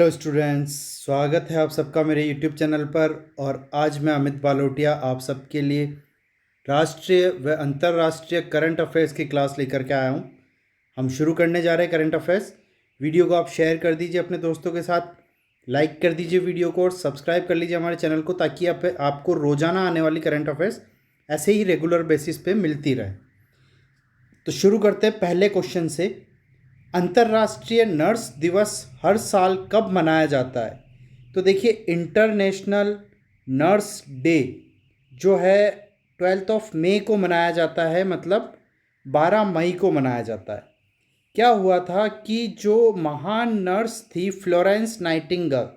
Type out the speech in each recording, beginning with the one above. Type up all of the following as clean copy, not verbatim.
Hello students, स्वागत है आप सबका मेरे यूट्यूब चैनल पर। और आज मैं अमित बालोटिया आप सबके लिए राष्ट्रीय व अंतर्राष्ट्रीय करंट अफेयर्स की क्लास लेकर के आया हूँ। हम शुरू करने जा रहे हैं करंट अफेयर्स। वीडियो को आप शेयर कर दीजिए अपने दोस्तों के साथ, लाइक कर दीजिए वीडियो को और सब्सक्राइब कर लीजिए हमारे चैनल को, ताकि आपको रोज़ाना आने वाली करंट अफेयर्स ऐसे ही रेगुलर बेसिस पे मिलती रहे। तो शुरू करते हैं पहले क्वेश्चन से। अंतर्राष्ट्रीय नर्स दिवस हर साल कब मनाया जाता है? तो देखिए, इंटरनेशनल नर्स डे जो है 12 मई को मनाया जाता है, मतलब 12 मई को मनाया जाता है। क्या हुआ था कि जो महान नर्स थी फ्लोरेंस नाइटिंगेल,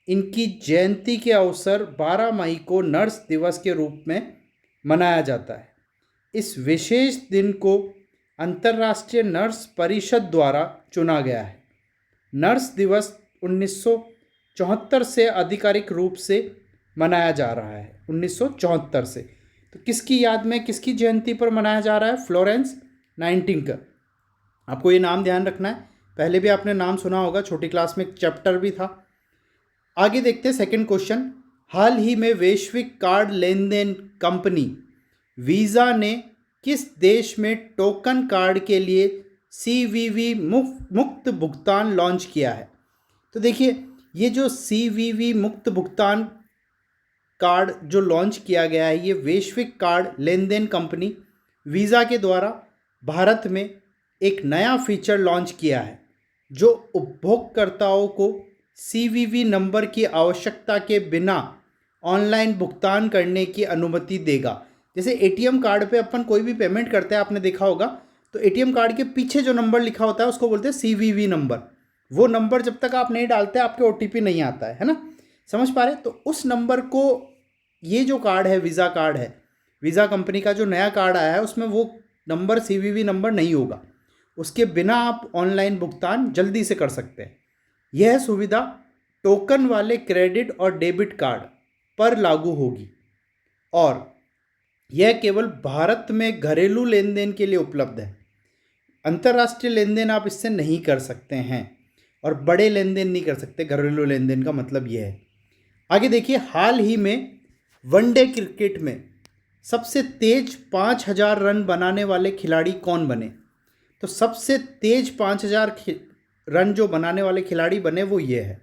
इनकी जयंती के अवसर 12 मई को नर्स दिवस के रूप में मनाया जाता है। इस विशेष दिन को अंतर्राष्ट्रीय नर्स परिषद द्वारा चुना गया है। नर्स दिवस 1974 से आधिकारिक रूप से मनाया जा रहा है, 1974 से। तो किसकी याद में, किसकी जयंती पर मनाया जा रहा है? Florence Nightingale. आपको ये नाम ध्यान रखना है, पहले भी आपने नाम सुना होगा, छोटी क्लास में एक चैप्टर भी था। आगे देखते हैं सेकंड क्वेश्चन। हाल ही में वैश्विक कार्ड लेन देन कंपनी वीज़ा ने किस देश में टोकन कार्ड के लिए सीवीवी मुक्त भुगतान लॉन्च किया है? तो देखिए, ये जो सीवीवी मुक्त भुगतान कार्ड जो लॉन्च किया गया है, ये वैश्विक कार्ड लेन देन कंपनी वीज़ा के द्वारा भारत में एक नया फीचर लॉन्च किया है, जो उपभोगकर्ताओं को सीवीवी नंबर की आवश्यकता के बिना ऑनलाइन भुगतान करने की अनुमति देगा। जैसे एटीएम कार्ड पे अपन कोई भी पेमेंट करते हैं, आपने देखा होगा, तो एटीएम कार्ड के पीछे जो नंबर लिखा होता है उसको बोलते हैं सीवीवी नंबर। वो नंबर जब तक आप नहीं डालते आपके ओटीपी नहीं आता है ना? समझ पा रहे? तो उस नंबर को, ये जो कार्ड है वीज़ा कार्ड है, वीज़ा कंपनी का जो नया कार्ड आया है, उसमें वो नंबर सीवीवी नंबर नहीं होगा। उसके बिना आप ऑनलाइन भुगतान जल्दी से कर सकते हैं। यह सुविधा टोकन वाले क्रेडिट और डेबिट कार्ड पर लागू होगी और यह केवल भारत में घरेलू लेन देन के लिए उपलब्ध है। अंतर्राष्ट्रीय लेन देन आप इससे नहीं कर सकते हैं और बड़े लेन देन नहीं कर सकते। घरेलू लेन देन का मतलब यह है। आगे देखिए, हाल ही में वनडे क्रिकेट में सबसे तेज 5000 रन बनाने वाले खिलाड़ी कौन बने? तो सबसे तेज 5000 रन जो बनाने वाले खिलाड़ी बने वो ये है।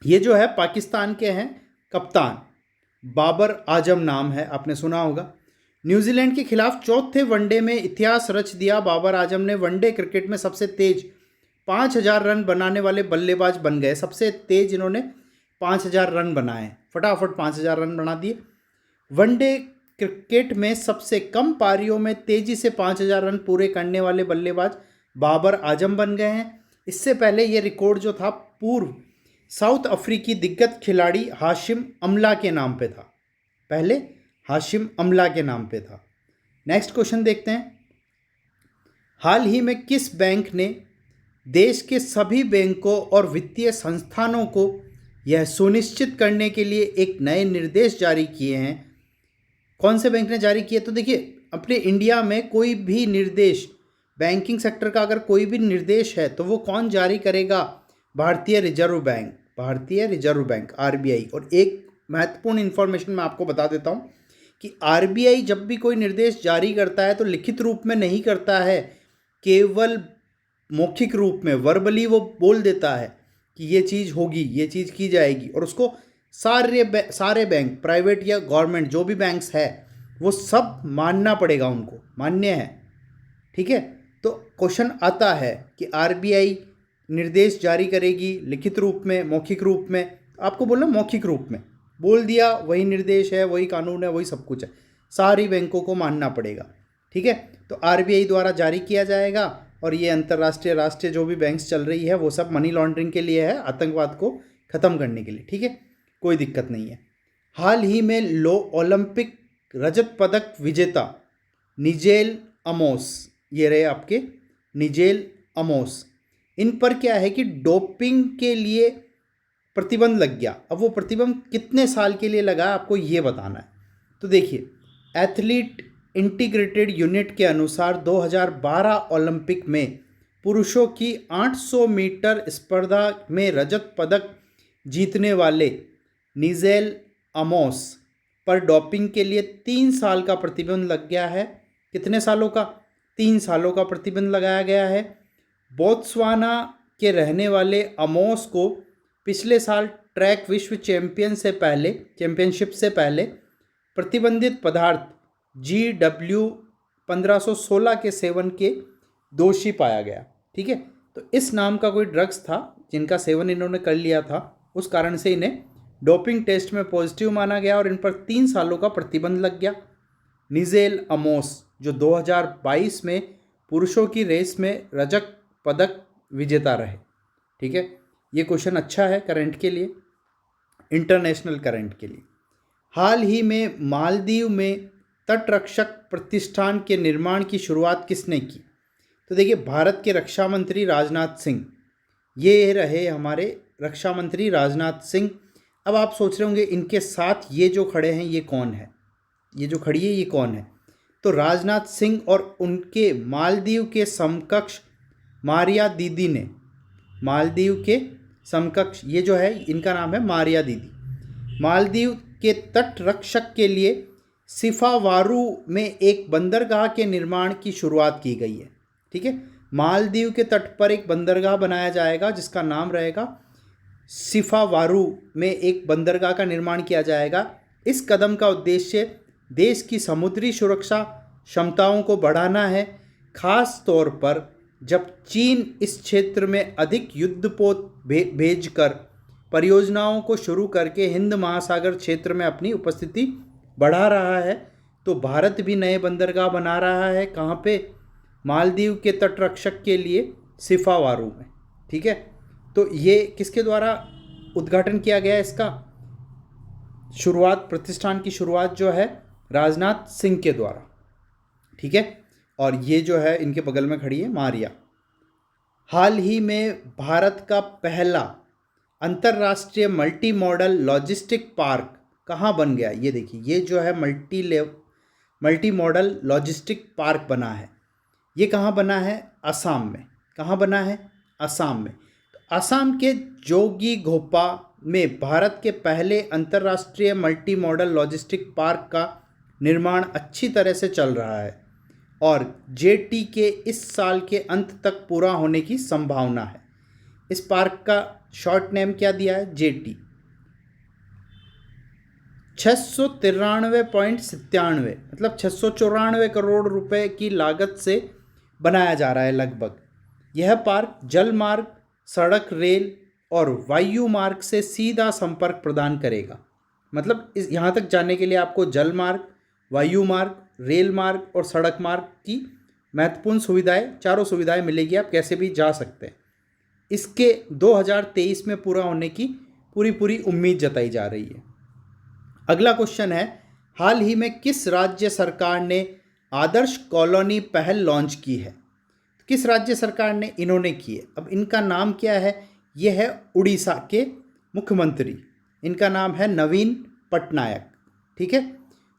ये जो है पाकिस्तान के हैं कप्तान, बाबर आजम नाम है, आपने सुना होगा। न्यूजीलैंड के खिलाफ चौथे वनडे में इतिहास रच दिया बाबर आजम ने। वनडे क्रिकेट में सबसे तेज 5000 रन बनाने वाले बल्लेबाज बन गए। सबसे तेज इन्होंने 5000 रन बनाए, फटाफट 5000 रन बना दिए। वनडे क्रिकेट में सबसे कम पारियों में तेजी से 5000 रन पूरे करने वाले बल्लेबाज बाबर आजम बन गए हैं। इससे पहले ये रिकॉर्ड जो था पूर्व साउथ अफ्रीकी दिग्गज खिलाड़ी हाशिम अमला के नाम पे था। पहले हाशिम अमला के नाम पे था। नेक्स्ट क्वेश्चन देखते हैं। हाल ही में किस बैंक ने देश के सभी बैंकों और वित्तीय संस्थानों को यह सुनिश्चित करने के लिए एक नए निर्देश जारी किए हैं? कौन से बैंक ने जारी किए? तो देखिए, अपने इंडिया में कोई भी निर्देश, बैंकिंग सेक्टर का अगर कोई भी निर्देश है तो वो कौन जारी करेगा? भारतीय रिजर्व बैंक, भारतीय रिजर्व बैंक आरबीआई। और एक महत्वपूर्ण इन्फॉर्मेशन मैं आपको बता देता हूँ कि आरबीआई जब भी कोई निर्देश जारी करता है तो लिखित रूप में नहीं करता है, केवल मौखिक रूप में, वर्बली वो बोल देता है कि ये चीज़ होगी, ये चीज़ की जाएगी, और उसको सारे बैंक, प्राइवेट या गवर्नमेंट जो भी बैंक्स है, वो सब मानना पड़ेगा, उनको मान्य है। ठीक है? तो क्वेश्चन आता है कि आरबीआई निर्देश जारी करेगी लिखित रूप में, मौखिक रूप में? आपको बोलना मौखिक रूप में बोल दिया, वही निर्देश है, वही कानून है, वही सब कुछ है, सारी बैंकों को मानना पड़ेगा। ठीक है? तो आरबीआई द्वारा जारी किया जाएगा और ये अंतर्राष्ट्रीय, राष्ट्रीय जो भी बैंक्स चल रही है वो सब मनी लॉन्ड्रिंग के लिए है, आतंकवाद को ख़त्म करने के लिए। ठीक है, कोई दिक्कत नहीं है। हाल ही में ओलंपिक रजत पदक विजेता निजेल अमोस, ये रहे आपके निजेल अमोस, इन पर क्या है कि डोपिंग के लिए प्रतिबंध लग गया। अब वो प्रतिबंध कितने साल के लिए लगा, आपको ये बताना है। तो देखिए, एथलीट इंटीग्रेटेड यूनिट के अनुसार 2012 ओलंपिक में पुरुषों की 800 मीटर स्पर्धा में रजत पदक जीतने वाले निजेल अमोस पर डोपिंग के लिए 3 साल का प्रतिबंध लग गया है। कितने सालों का? 3 सालों का प्रतिबंध लगाया गया है। बोत्सवाना के रहने वाले अमोस को पिछले साल ट्रैक विश्व चैंपियनशिप से पहले प्रतिबंधित पदार्थ GW1516 के सेवन के दोषी पाया गया। ठीक है, तो इस नाम का कोई ड्रग्स था जिनका सेवन इन्होंने कर लिया था, उस कारण से इन्हें डोपिंग टेस्ट में पॉजिटिव माना गया और इन पर 3 सालों का प्रतिबंध लग गया। निजेल अमोस जो 2022 में पुरुषों की रेस में रजत पदक विजेता रहे। ठीक है, ये क्वेश्चन अच्छा है करंट के लिए, इंटरनेशनल करंट के लिए। हाल ही में मालदीव में तटरक्षक प्रतिष्ठान के निर्माण की शुरुआत किसने की? तो देखिए, भारत के रक्षा मंत्री राजनाथ सिंह, ये रहे हमारे रक्षा मंत्री राजनाथ सिंह। अब आप सोच रहे होंगे इनके साथ ये जो खड़े हैं ये कौन है, ये जो खड़ी है ये कौन है? तो राजनाथ सिंह और उनके मालदीव के समकक्ष मारिया दीदी ने, मालदीव के समकक्ष ये जो है इनका नाम है मारिया दीदी, मालदीव के तट रक्षक के लिए सिफावारू में एक बंदरगाह के निर्माण की शुरुआत की गई है। ठीक है, मालदीव के तट पर एक बंदरगाह बनाया जाएगा जिसका नाम रहेगा सिफावारू में एक बंदरगाह का निर्माण किया जाएगा। इस कदम का उद्देश्य देश की समुद्री सुरक्षा क्षमताओं को बढ़ाना है, खास तौर पर जब चीन इस क्षेत्र में अधिक युद्धपोत भेजकर परियोजनाओं को शुरू करके हिंद महासागर क्षेत्र में अपनी उपस्थिति बढ़ा रहा है। तो भारत भी नए बंदरगाह बना रहा है। कहाँ पे? मालदीव के तटरक्षक के लिए सिफावारू में। ठीक है, तो ये किसके द्वारा उद्घाटन किया गया? इसका शुरुआत, प्रतिष्ठान की शुरुआत जो है राजनाथ सिंह के द्वारा। ठीक है, और ये जो है इनके बगल में खड़ी है मारिया। हाल ही में भारत का पहला अंतर्राष्ट्रीय मल्टी मॉडल लॉजिस्टिक पार्क कहाँ बन गया? ये देखिए, ये जो है मल्टी मॉडल लॉजिस्टिक पार्क बना है। ये कहाँ बना है? असम में। कहाँ बना है? असम में। तो असम के जोगीघोपा में भारत के पहले अंतर्राष्ट्रीय मल्टी मॉडल लॉजिस्टिक पार्क का निर्माण अच्छी तरह से चल रहा है और जेटी के इस साल के अंत तक पूरा होने की संभावना है। इस पार्क का शॉर्ट नेम क्या दिया है? जेटी। 693.97 मतलब 694 करोड़ रुपए की लागत से बनाया जा रहा है लगभग। यह पार्क जल मार्ग, सड़क, रेल और वायु मार्ग से सीधा संपर्क प्रदान करेगा। मतलब इस यहाँ तक जाने के लिए आपको जल मार्ग, वायु मार्ग, रेल मार्ग और सड़क मार्ग की महत्वपूर्ण सुविधाएं, चारों सुविधाएं मिलेगी, आप कैसे भी जा सकते हैं। इसके 2023 में पूरा होने की पूरी उम्मीद जताई जा रही है। अगला क्वेश्चन है, हाल ही में किस राज्य सरकार ने आदर्श कॉलोनी पहल लॉन्च की है? किस राज्य सरकार ने इन्होंने की है? अब इनका नाम क्या है? यह है उड़ीसा के मुख्यमंत्री, इनका नाम है नवीन पटनायक। ठीक है,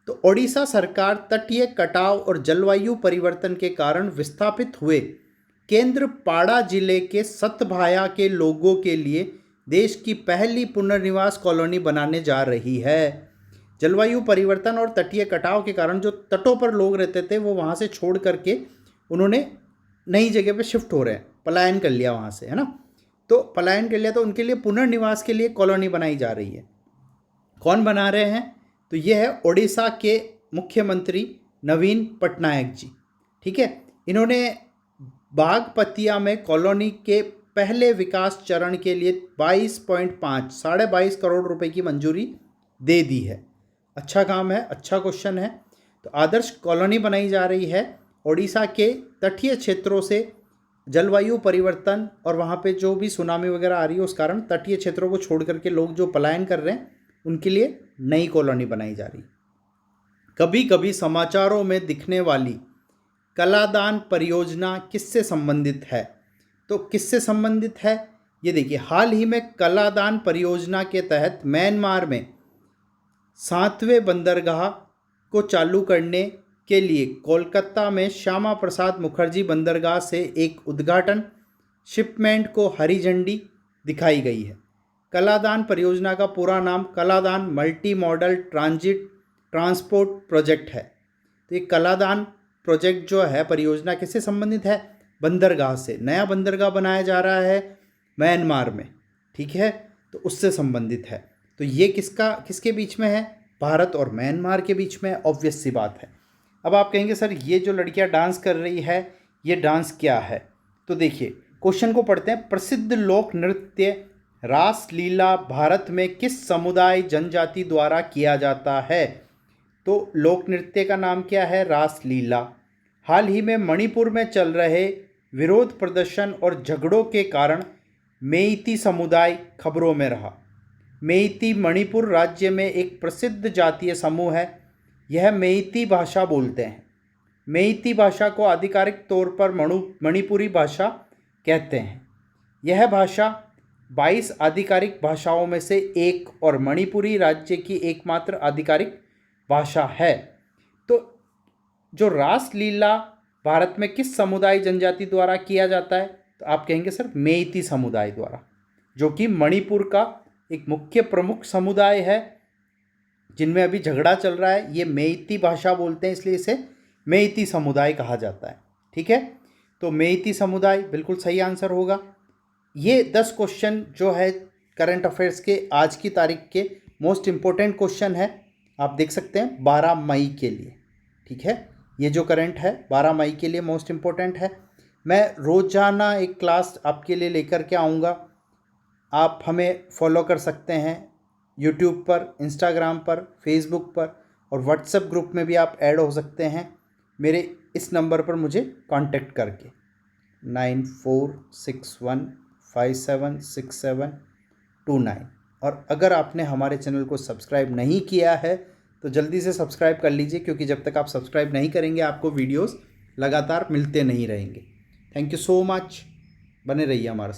तो ओडिशा सरकार तटीय कटाव और जलवायु परिवर्तन के कारण विस्थापित हुए केंद्रपाड़ा जिले के सतभाया के लोगों के लिए देश की पहली पुनर्निवास कॉलोनी बनाने जा रही है। जलवायु परिवर्तन और तटीय कटाव के कारण जो तटों पर लोग रहते थे वो वहाँ से छोड़ करके उन्होंने नई जगह पे शिफ्ट हो रहे हैं, पलायन कर लिया वहाँ से, है ना। तो पलायन कर लिया तो उनके लिए पुनर्निवास के लिए कॉलोनी बनाई जा रही है। कौन बना रहे हैं? तो ये है ओडिशा के मुख्यमंत्री नवीन पटनायक जी। ठीक है, इन्होंने बागपतिया में कॉलोनी के पहले विकास चरण के लिए 22.5 करोड़ रुपए की मंजूरी दे दी है। अच्छा काम है, अच्छा क्वेश्चन है। तो आदर्श कॉलोनी बनाई जा रही है ओडिशा के तटीय क्षेत्रों से जलवायु परिवर्तन और वहाँ पे जो भी सुनामी वगैरह आ रही है उस कारण तटीय क्षेत्रों को छोड़ करके लोग जो पलायन कर रहे हैं उनके लिए नई कॉलोनी बनाई जा रही। कभी कभी समाचारों में दिखने वाली कलादान परियोजना किससे संबंधित है? तो किससे संबंधित है ये देखिए, हाल ही में कलादान परियोजना के तहत म्यांमार में 7वें बंदरगाह को चालू करने के लिए कोलकाता में श्यामा प्रसाद मुखर्जी बंदरगाह से एक उद्घाटन शिपमेंट को हरी झंडी दिखाई गई है। कलादान परियोजना का पूरा नाम Kaladan multi modal transport project है। तो ये कलादान प्रोजेक्ट जो है परियोजना किससे संबंधित है? बंदरगाह से। नया बंदरगाह बनाया जा रहा है म्यांमार में, ठीक है, तो उससे संबंधित है। तो ये किसके बीच में है? भारत और म्यांमार के बीच में, ऑब्वियस सी बात है। अब आप कहेंगे सर ये जो लड़कियां डांस कर रही है ये डांस क्या है? तो देखिए क्वेश्चन को पढ़ते हैं। प्रसिद्ध लोक नृत्य रास लीला भारत में किस समुदाय जनजाति द्वारा किया जाता है? तो लोक नृत्य का नाम क्या है? रास लीला। हाल ही में मणिपुर में चल रहे विरोध प्रदर्शन और झगड़ों के कारण मेइती समुदाय खबरों में रहा। मेइती मणिपुर राज्य में एक प्रसिद्ध जातीय समूह है। यह मेइती भाषा बोलते हैं। मेइती भाषा को आधिकारिक तौर पर मणिपुरी भाषा कहते हैं। यह भाषा 22 आधिकारिक भाषाओं में से एक और मणिपुरी राज्य की एकमात्र आधिकारिक भाषा है। तो जो रास लीला भारत में किस समुदाय जनजाति द्वारा किया जाता है? तो आप कहेंगे सर मेइती समुदाय द्वारा, जो कि मणिपुर का एक मुख्य प्रमुख समुदाय है जिनमें अभी झगड़ा चल रहा है। ये मेइती भाषा बोलते हैं, इसलिए इसे मेइती समुदाय कहा जाता है, ठीक है। तो मेइती समुदाय बिल्कुल सही आंसर होगा। ये 10 क्वेश्चन जो है करंट अफेयर्स के आज की तारीख के मोस्ट इम्पोर्टेंट क्वेश्चन है। आप देख सकते हैं 12 मई के लिए, ठीक है। ये जो करंट है 12 मई के लिए मोस्ट इम्पोर्टेंट है। मैं रोज़ाना एक क्लास आपके लिए लेकर के आऊँगा। आप हमें फॉलो कर सकते हैं यूट्यूब पर, इंस्टाग्राम पर, फेसबुक पर, और व्हाट्सएप ग्रुप में भी आप ऐड हो सकते हैं मेरे इस नंबर पर मुझे कांटेक्ट करके 9461576729। और अगर आपने हमारे चैनल को सब्सक्राइब नहीं किया है तो जल्दी से सब्सक्राइब कर लीजिए, क्योंकि जब तक आप सब्सक्राइब नहीं करेंगे आपको वीडियोस लगातार मिलते नहीं रहेंगे। थैंक यू सो मच, बने रहिए हमारे साथ।